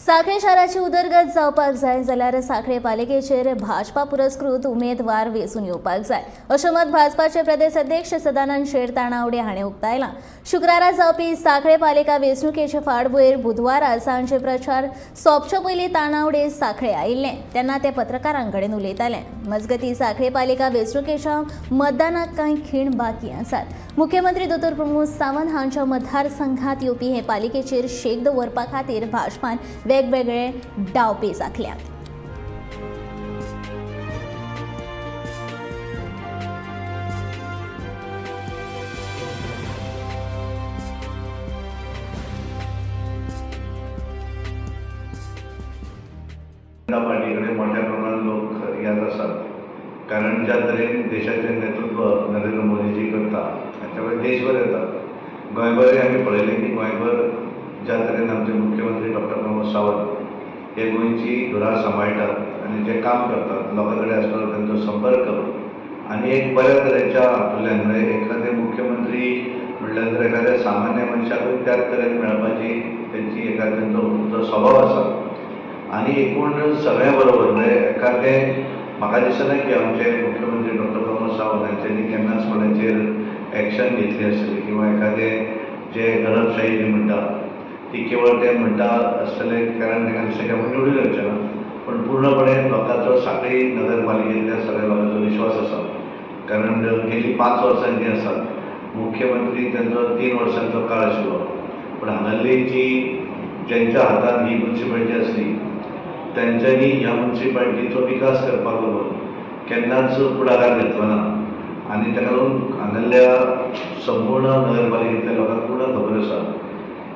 सांखळे शाराची उदरगत जावपाक जाय जाल्यार सांखळे पालिकेचेर भाजपा पुरस्कृत उमेदवार वेंचून येवपाक जाय अशें मत भाजपाचे प्रदेश अध्यक्ष सदानंद शेट ताणावडे हाणें उक्तायलां। शुक्रारा जावपी सांखळे पालिका वेंचणुकेचे फाटभुंयेर बुधवारा सांजे प्रचार सोंपचे पयलीं ताणावडे सांखळे आयिल्ले तेन्ना ते पत्रकारां कडेन उलयताले। मजगतीं सांखळे पालिका वेंचणुकेच्या मतदानाक कांय खीण बाकी आसात। मुख्यमंत्री दोतोर प्रमोद सावंत हांच्या मतदारसंघात येवपी हे पालिकेचेर शेक दवरपा खातीर भाजपान वेगवेगळे डावपेच आंखल्यात। पार्टीकडे मोठ्या प्रमाणात लोक यात असतात, कारण ज्या तरेन देशाचे नेतृत्व नरेंद्र मोदीजी करतात त्याच्यामुळे देशभर येतात। गोंयभरय आमी पळयलें की गोंयभर ज्या तरेन आमचे मुख्यमंत्री डॉक्टर प्रमोद सावंत हे गोंयची धुरा सांबाळटात आणि जे काम करतात, लोकां कडेन आसलो तांचो संपर्क आनी एक बऱ्या तरेच्या हातूंतल्यान म्हणजे एखादे मुख्यमंत्री म्हणल्यार तर एखाद्या सामान्य मनशाकूय त्याच तरेन मेळपाची तेंची एखाद्यांचो जो स्वभाव आसा आणि एकूण सगळ्या बरोबर म्हणजे एखादें म्हाका दिसना की आमचे मुख्यमंत्री डॉक्टर प्रमोद सावंत हांच्यांनी केन्नाच कोणाचेर एक्शन घेतली आसतली किंवा एखादें जे गरजशाही जी म्हणटा ती केवळ ते म्हणटा आसतले कारण ताका दिसता की आपूण निवडून येवचें ना, पण पूर्णपणे लोकांचो सांखळी नगरपालिकेंतल्या सगळ्या लोकांचो विश्वास आसा। कारण गेली 5 वर्सां जी आसात मुख्यमंत्री तांचो 3 वर्सांचो काळ आशिल्लो, पण हांगासली जी ज्यांच्या हातांत ही म्युन्सिपालिटी आसली त्यांच्यानी ह्या म्युन्सिपालिटीचो विकास करपाक लागून केन्नाच पुढाकार घेतलो ना आनी ताका लागून हांगासल्या संपूर्ण नगरपालिकेंतल्या लोकांक पूर्ण खबर आसा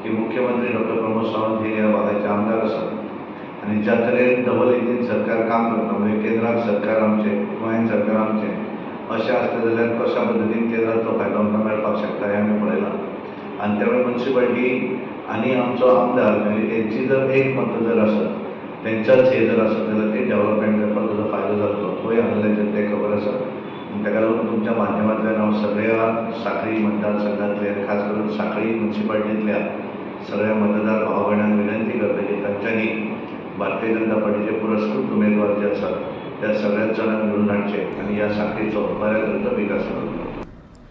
की मुख्यमंत्री डॉक्टर प्रमोद सावंत हे ह्या भागाचे आमदार आसात आनी ज्या तरेन डबल इंजीन सरकार काम करता म्हणजे केंद्रांत सरकार आमचें गोंयांत सरकार आमचें अशें आसता जाल्यार कशा पद्दतीन केंद्राचो फायदो आमकां मेळपाक शकता हें आमी पळयलां। आनी त्यामुळे म्युन्सिपालिटी आनी आमचो आमदार म्हणजे तेंची जर एक मत जर आसत तेंच्याच हे जर आसत जाल्यार ती डेव्हलपमेंट करपाक ताजो फायदो जातलो होय हांगासल्या जनतेक खबर आसा। ताका लागून तुमच्या माध्यमांतल्यान हांव सगळ्या सांखळी मतदारसंघांतल्या खास करून सांखळी म्युन्सिपालिटींतल्या सगळ्या मतदार भाव भयणांक विनंती करता की तांच्यांनी भारतीय जनता पार्टीचे पुरस्कृत उमेदवार जे आसात त्या सगळ्याच जाणांक निवडून हाडचे आनी ह्या सांखळीचो बऱ्या तरेचो विकास करतलो।